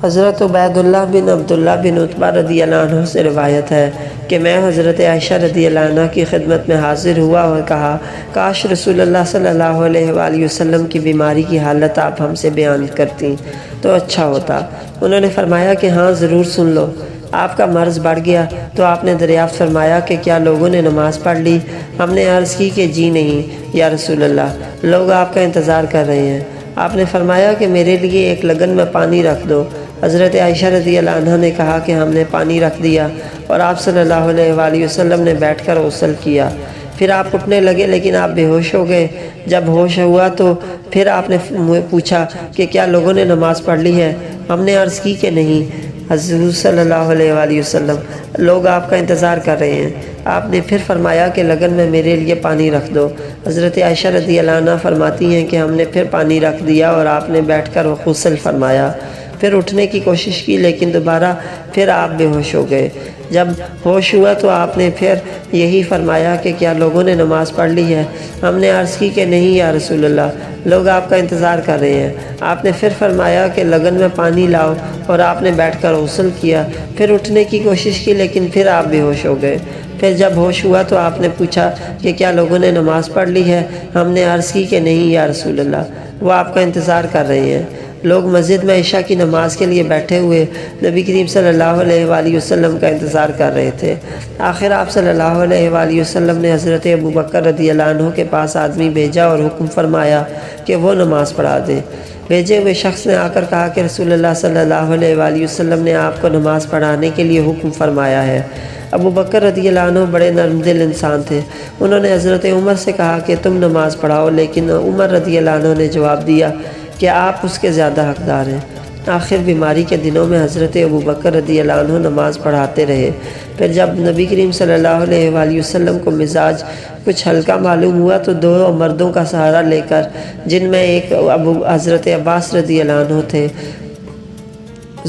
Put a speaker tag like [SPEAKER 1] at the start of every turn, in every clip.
[SPEAKER 1] حضرت عبیداللہ بن عبداللہ بن عتبہ رضی اللہ عنہ سے روایت ہے کہ میں حضرت عائشہ رضی اللہ عنہ کی خدمت میں حاضر ہوا اور کہا، کاش رسول اللہ صلی اللہ علیہ وآلہ وسلم کی بیماری کی حالت آپ ہم سے بیان کرتی تو اچھا ہوتا۔ انہوں نے فرمایا کہ ہاں ضرور سن لو۔ آپ کا مرض بڑھ گیا تو آپ نے دریافت فرمایا کہ کیا لوگوں نے نماز پڑھ لی؟ ہم نے عرض کی کہ جی نہیں یا رسول اللہ، لوگ آپ کا انتظار کر رہے ہیں۔ آپ نے فرمایا کہ میرے لیے ایک لگن میں پانی رکھ دو۔ حضرت عائشہ رضی اللہ عنہ نے کہا کہ ہم نے پانی رکھ دیا اور آپ صلی اللہ علیہ وآلہ وسلم نے بیٹھ کر غسل کیا۔ پھر آپ اٹھنے لگے لیکن آپ بے ہوش ہو گئے۔ جب ہوش ہوا تو پھر آپ نے پوچھا کہ کیا لوگوں نے نماز پڑھ لی ہے؟ ہم نے عرض کی کہ نہیں حضور صلی اللہ علیہ وآلہ وسلم، لوگ آپ کا انتظار کر رہے ہیں۔ آپ نے پھر فرمایا کہ لگن میں میرے لیے پانی رکھ دو۔ حضرت عائشہ رضی اللہ عنہ فرماتی ہیں کہ ہم نے پھر پانی رکھ دیا اور آپ نے بیٹھ کر غسل فرمایا۔ پھر اٹھنے کی کوشش کی لیکن دوبارہ پھر آپ بے ہوش ہو گئے۔ جب ہوش ہوا تو آپ نے پھر یہی فرمایا کہ کیا لوگوں نے نماز پڑھ لی ہے؟ ہم نے عرض کی کہ نہیں یا رسول اللہ، لوگ آپ کا انتظار کر رہے ہیں۔ آپ نے پھر فرمایا کہ لگن میں پانی لاؤ اور آپ نے بیٹھ کر غسل کیا۔ پھر اٹھنے کی کوشش کی لیکن پھر آپ بے ہوش ہو گئے۔ پھر جب ہوش ہوا تو آپ نے پوچھا کہ کیا لوگوں نے نماز پڑھ لی ہے؟ ہم نے عرض کی کہ نہیں یا رسول اللہ، وہ آپ کا انتظار کر رہے ہیں۔ لوگ مسجد میں عشاء کی نماز کے لیے بیٹھے ہوئے نبی کریم صلی اللہ علیہ وآلہ وسلم کا انتظار کر رہے تھے۔ آخر آپ صلی اللہ علیہ وآلہ وسلم نے حضرت ابوبکر رضی اللہ عنہ کے پاس آدمی بھیجا اور حکم فرمایا کہ وہ نماز پڑھا دے۔ بھیجے ہوئے شخص نے آ کر کہا کہ رسول اللہ صلی اللہ علیہ وآلہ وسلم نے آپ کو نماز پڑھانے کے لیے حکم فرمایا ہے۔ ابوبکر رضی اللہ عنہ بڑے نرم دل انسان تھے۔ انہوں نے حضرت عمر سے کہا کہ تم نماز پڑھاؤ، لیکن عمر رضی اللہ عنہ نے جواب دیا کہ آپ اس کے زیادہ حقدار ہیں۔ آخر بیماری کے دنوں میں حضرت ابوبکر رضی اللہ عنہ نماز پڑھاتے رہے۔ پھر جب نبی کریم صلی اللہ علیہ وآلہ وسلم کو مزاج کچھ ہلکا معلوم ہوا تو دو مردوں کا سہارا لے کر، جن میں ایک حضرت عباس رضی اللہ عنہ تھے،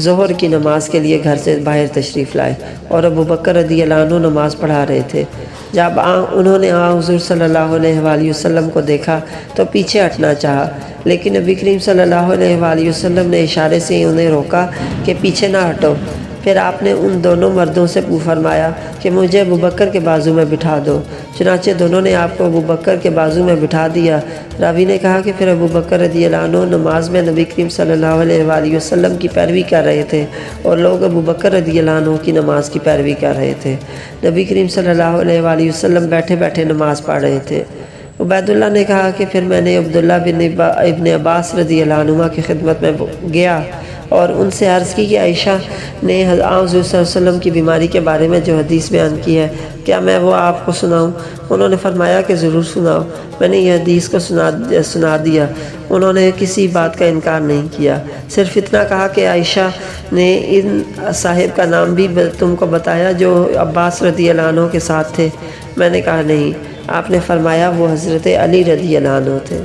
[SPEAKER 1] ظہر کی نماز کے لیے گھر سے باہر تشریف لائے اور ابوبکر رضی اللہ عنہ نماز پڑھا رہے تھے۔ جب انہوں نے حضور صلی اللہ علیہ وآلہ وسلم کو دیکھا تو پیچھے ہٹنا چاہا، لیکن نبی کریم صلی اللہ علیہ وآلہ وسلم نے اشارے سے انہیں روکا کہ پیچھے نہ ہٹو۔ پھر آپ نے ان دونوں مردوں سے فرمایا کہ مجھے ابوبکر کے بازو میں بٹھا دو۔ چنانچہ دونوں نے آپ کو ابوبکر کے بازو میں بٹھا دیا۔ راوی نے کہا کہ پھر ابوبکر رضی اللہ عنہ نماز میں نبی کریم صلی اللہ علیہ وآلہ وسلم کی پیروی کر رہے تھے اور لوگ ابوبکر رضی اللہ عنہ کی نماز کی پیروی کر رہے تھے۔ نبی کریم صلی اللہ علیہ وآلہ وسلم بیٹھے بیٹھے نماز پڑھ رہے تھے۔ عبیداللہ نے کہا کہ پھر میں نے عبداللہ ابن عباس رضی اللہ عنہ کی خدمت میں گیا اور ان سے عرض کی کہ عائشہ نے حضور صلی اللہ علیہ وسلم کی بیماری کے بارے میں جو حدیث بیان کی ہے، کیا میں وہ آپ کو سناؤں؟ انہوں نے فرمایا کہ ضرور سناؤ۔ میں نے یہ حدیث کو سنا دیا۔ انہوں نے کسی بات کا انکار نہیں کیا، صرف اتنا کہا کہ عائشہ نے ان صاحب کا نام بھی تم کو بتایا جو عباس رضی اللہ عنہ کے ساتھ تھے؟ میں نے کہا نہیں۔ آپ نے فرمایا وہ حضرت علی رضی اللہ عنہ تھے۔